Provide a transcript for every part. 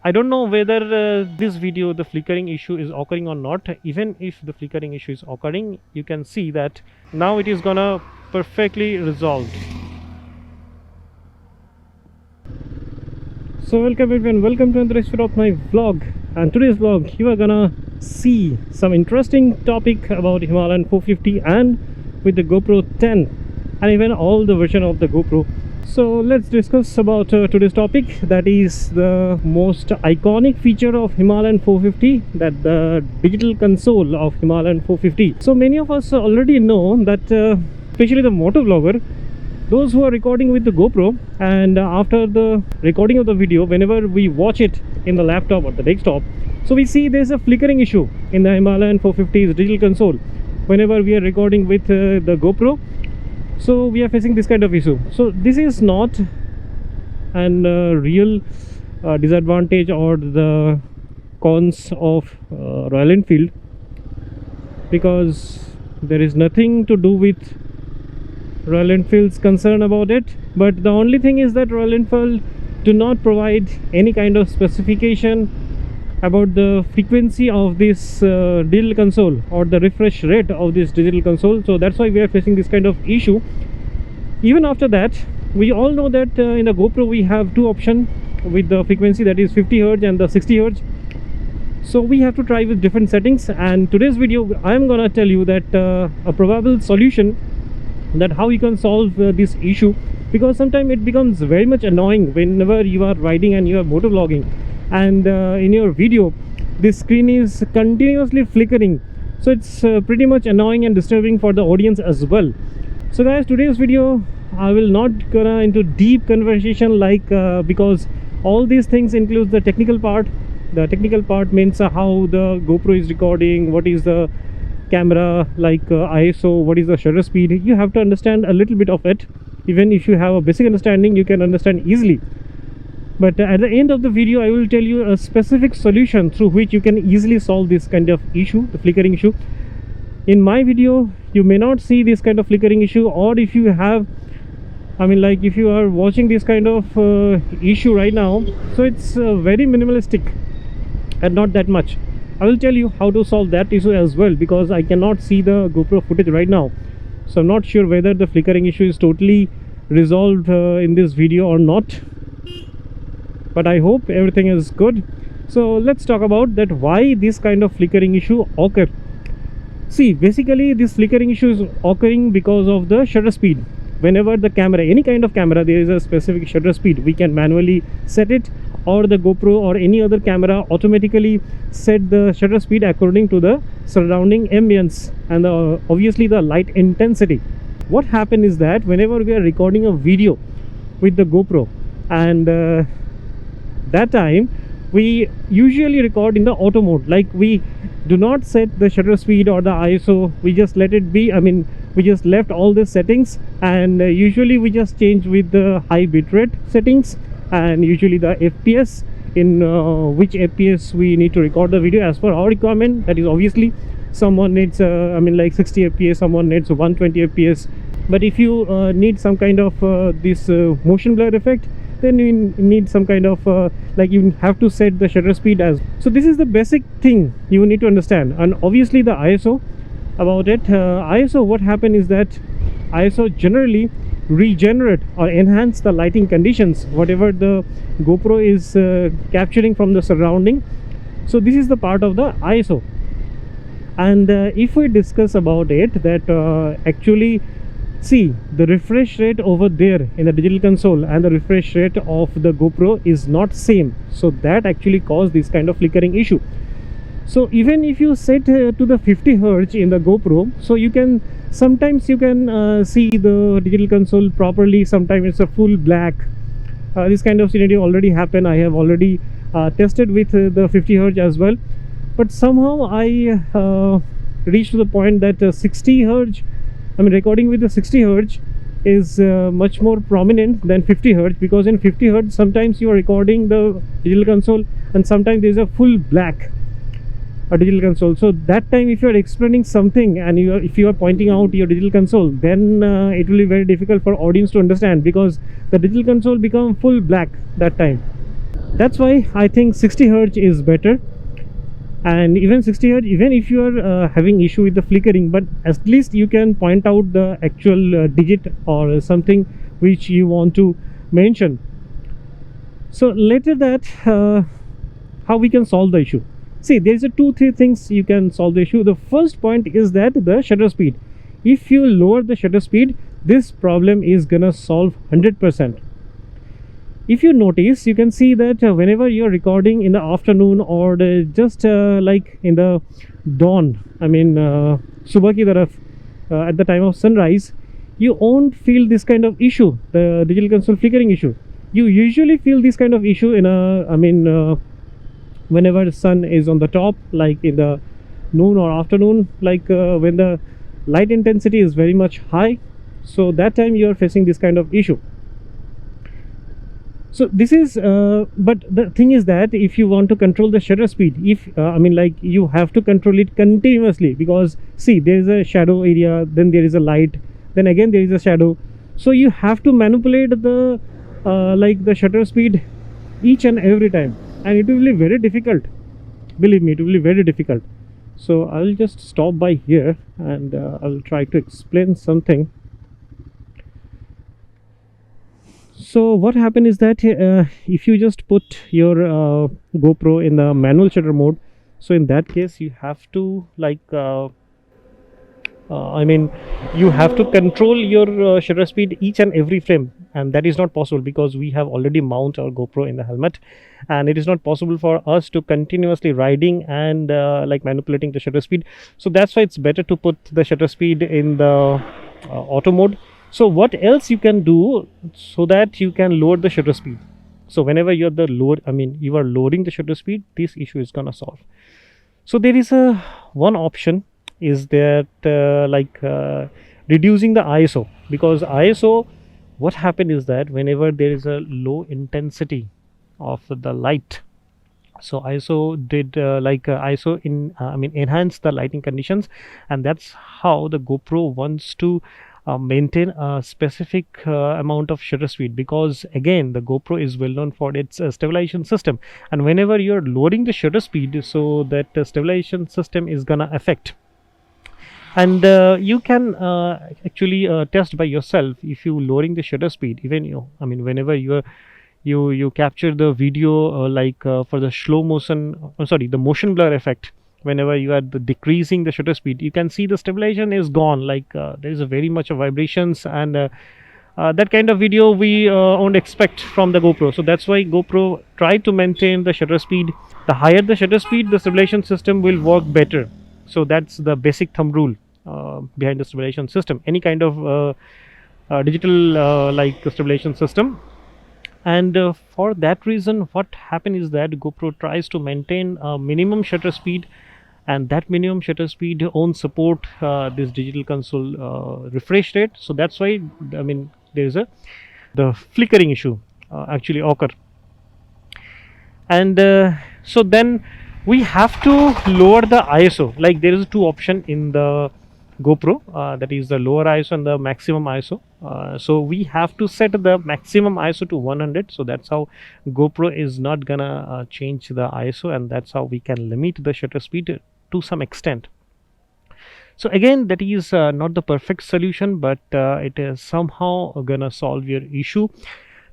I don't know whether this video the flickering issue is occurring or not. Even if the flickering issue is occurring, you can see that now it is gonna perfectly resolved. So welcome everyone, welcome to another episode of my vlog. And today's vlog you are gonna see some interesting topic about Himalayan 450 and with the GoPro 10 and even all the version of the GoPro. So let's discuss about today's topic, that is the most iconic feature of Himalayan 450, that the digital console of Himalayan 450. So many of us already know that especially the moto vlogger, those who are recording with the GoPro, and after the recording of the video, whenever we watch it in the laptop or the desktop, so we see there's a flickering issue in the Himalayan 450's digital console whenever we are recording with the GoPro. So we are facing this kind of issue. So this is not an real disadvantage or the cons of Royal Enfield, because there is nothing to do with Royal Enfield's concern about it. But the only thing is that Royal Enfield do not provide any kind of specification about the frequency of this digital console or the refresh rate of this digital console. So that's why we are facing this kind of issue. Even after that, we all know that in the GoPro we have two options with the frequency, that is 50 Hz and the 60 Hz. So we have to try with different settings, and today's video I am gonna tell you that a probable solution, that how you can solve this issue, because sometimes it becomes very much annoying whenever you are riding and you are motor vlogging, and in your video this screen is continuously flickering. So it's pretty much annoying and disturbing for the audience as well. So guys, today's video I will not go into deep conversation because all these things include the technical part. The technical part means how the GoPro is recording, what is the camera ISO, what is the shutter speed. You have to understand a little bit of it. Even if you have a basic understanding, you can understand easily. But at the end of the video I will tell you a specific solution through which you can easily solve this kind of issue, the flickering issue. In my video you may not see this kind of flickering issue, or if you have, if you are watching this kind of issue right now, so it's very minimalistic and not that much. I will tell you how to solve that issue as well, because I cannot see the GoPro footage right now. So I'm not sure whether the flickering issue is totally resolved in this video or not, but I hope everything is good. So let's talk about that, why this kind of flickering issue occur. See, basically this flickering issue is occurring because of the shutter speed. Whenever the camera, any kind of camera, there is a specific shutter speed, we can manually set it, or the GoPro or any other camera automatically set the shutter speed according to the surrounding ambience and obviously the light intensity. What happens is that whenever we are recording a video with the GoPro, and that time we usually record in the auto mode, like we do not set the shutter speed or the ISO, we just let it be. We just left all the settings, and usually we just change with the high bitrate settings, and usually the FPS, in which FPS we need to record the video as per our requirement. That is obviously someone needs 60 FPS, someone needs 120 FPS. But if you need some kind of this motion blur effect, then you need some kind of you have to set the shutter speed as. So this is the basic thing you need to understand. And obviously the ISO about it, ISO, what happens is that ISO generally regenerate or enhance the lighting conditions whatever the GoPro is capturing from the surrounding. So this is the part of the ISO. And if we discuss about it, that actually, see, the refresh rate over there in the digital console and the refresh rate of the GoPro is not same. So that actually caused this kind of flickering issue. So even if you set to the 50 Hz in the GoPro, so you can sometimes see the digital console properly, sometimes it's a full black. This kind of scenario already happened. I have already tested with the 50 Hz as well, but somehow I reached to the point that 60 Hz, recording with the 60 Hz is much more prominent than 50 Hz, because in 50 Hz sometimes you are recording the digital console and sometimes there is a full black digital console. So that time if you are explaining something and if you are pointing out your digital console, then it will be very difficult for audience to understand, because the digital console become full black that time. That's why I think 60 hertz is better. And even 60 hertz, even if you are having issue with the flickering, but at least you can point out the actual digit or something which you want to mention. So later that how we can solve the issue. See, there's a 2-3 things you can solve the issue. The first point is that the shutter speed, if you lower the shutter speed, this problem is gonna solve 100%. If you notice, you can see that whenever you're recording in the afternoon or just like in the dawn, I mean subah ki taraf, at the time of sunrise, you won't feel this kind of issue, the digital console flickering issue. You usually feel this kind of issue in a, I mean whenever the sun is on the top, like in the noon or afternoon, like when the light intensity is very much high, so that time you are facing this kind of issue. So this is but the thing is that if you want to control the shutter speed, if I mean like you have to control it continuously, because see, there is a shadow area, then there is a light, then again there is a shadow, so you have to manipulate the like the shutter speed each and every time, and it will be very difficult. Believe me, it will be very difficult. So I'll just stop by here and I'll try to explain something. So what happened is that if you just put your GoPro in the manual shutter mode, so in that case you have to like I mean you have to control your shutter speed each and every frame, and that is not possible because we have already mounted our GoPro in the helmet, and it is not possible for us to continuously riding and like manipulating the shutter speed. So that's why it's better to put the shutter speed in the auto mode. So what else you can do so that you can lower the shutter speed? So whenever you're the lower, I mean you are lowering the shutter speed, this issue is gonna solve. So there is a one option is that reducing the ISO, because ISO, what happened is that whenever there is a low intensity of the light, so ISO did ISO in I mean enhance the lighting conditions, and that's how the GoPro wants to maintain a specific amount of shutter speed, because again the GoPro is well known for its stabilization system, and whenever you're lowering the shutter speed, so that stabilization system is gonna affect. And you can actually test by yourself. If you lowering the shutter speed, even you, I mean whenever you capture the video for the slow motion, sorry, the motion blur effect, whenever you are decreasing the shutter speed, you can see the stabilization is gone, like there is a very much of vibrations, and that kind of video we won't expect from the GoPro. So that's why GoPro try to maintain the shutter speed. The higher the shutter speed, the stabilization system will work better. So that's the basic thumb rule behind the stabilization system, any kind of digital like stabilization system. And for that reason, what happened is that GoPro tries to maintain a minimum shutter speed, and that minimum shutter speed won't support this digital console refresh rate. So that's why, I mean, there is a the flickering issue actually occur. And so then we have to lower the ISO. Like there is two option in the GoPro, that is the lower ISO and the maximum ISO. So we have to set the maximum ISO to 100. So that's how GoPro is not gonna change the ISO, and that's how we can limit the shutter speed to some extent. So again, that is not the perfect solution, but it is somehow gonna solve your issue.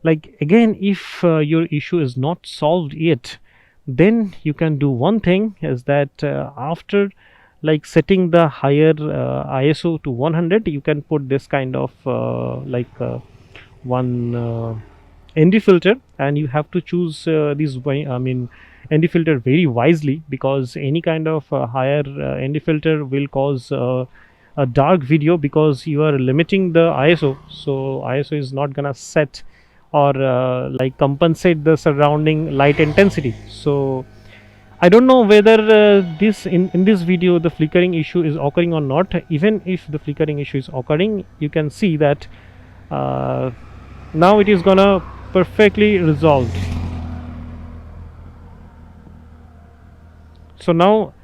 Like again, if your issue is not solved yet, then you can do one thing, is that after like setting the higher ISO to 100, you can put this kind of one ND filter, and you have to choose this I mean ND filter very wisely, because any kind of higher ND filter will cause a dark video, because you are limiting the ISO. So ISO is not gonna set or like compensate the surrounding light intensity. So I don't know whether this in this video the flickering issue is occurring or not. Even if the flickering issue is occurring, you can see that now it is gonna perfectly resolved. So now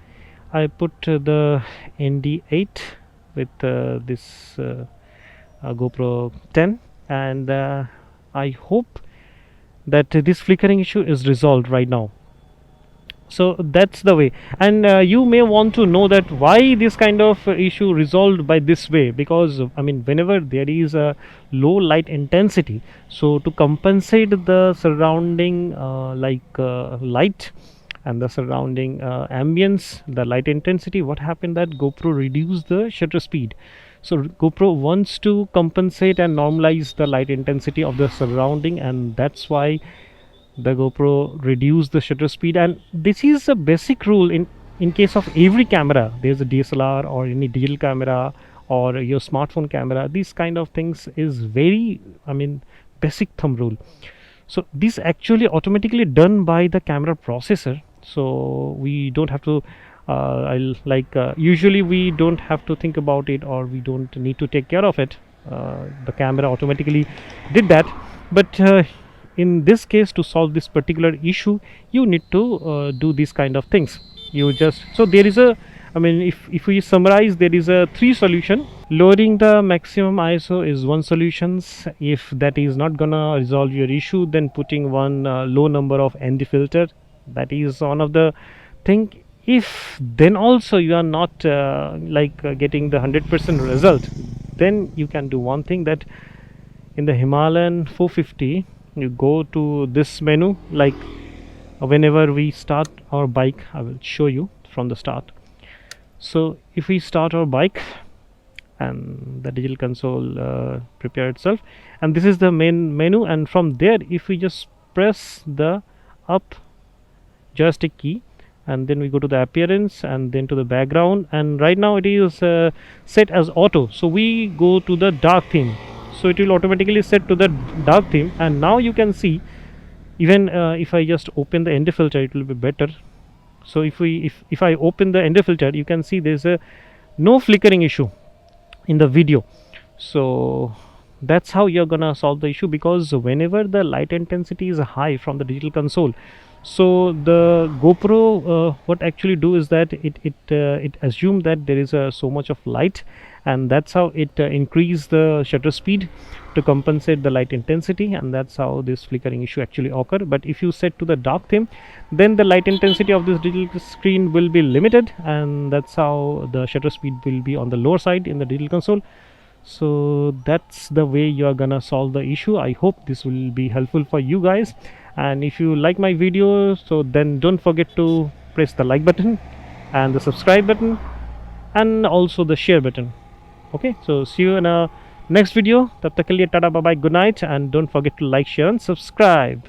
I put the ND8 with this GoPro 10, and I hope that this flickering issue is resolved right now. So that's the way. And you may want to know that why this kind of issue resolved by this way, because I mean, whenever there is a low light intensity, so to compensate the surrounding light and the surrounding ambience, the light intensity, what happened that GoPro reduced the shutter speed. So GoPro wants to compensate and normalize the light intensity of the surrounding, and that's why the GoPro reduce the shutter speed. And this is a basic rule in case of every camera. There's a DSLR or any digital camera or your smartphone camera. These kind of things is very, I mean, basic thumb rule. So this actually automatically done by the camera processor, so we don't have to usually we don't have to think about it, or we don't need to take care of it. The camera automatically did that. But in this case, to solve this particular issue, you need to do these kind of things. You just, so there is a, I mean, if we summarize, there is a three solution. Lowering the maximum ISO is one solution. If that is not gonna resolve your issue, then putting one low number of ND filter, that is one of the thing. If then also you are not getting the 100% result, then you can do one thing, that in the Himalayan 450 you go to this menu. Like whenever we start our bike, I will show you from the start. So if we start our bike, and the digital console prepare itself, and this is the main menu, and from there if we just press the up joystick key, and then we go to the appearance and then to the background, and right now it is set as auto, so we go to the dark theme, so it will automatically set to the dark theme. And now you can see, even if I just open the ND filter, it will be better. So if I open the ND filter, you can see there's a no flickering issue in the video. So that's how you're gonna solve the issue, because whenever the light intensity is high from the digital console, so the GoPro what actually do is that it assume that there is so much of light, and that's how it increase the shutter speed to compensate the light intensity, and that's how this flickering issue actually occur. But if you set to the dark theme, then the light intensity of this digital screen will be limited, and that's how the shutter speed will be on the lower side in the digital console. So that's the way you are gonna solve the issue. I hope this will be helpful for you guys, and if you like my video, so then don't forget to press the like button and the subscribe button and also the share button. Okay, so see you in a next video. Tab tak ke liye tata, bye bye, good night, and don't forget to like, share and subscribe.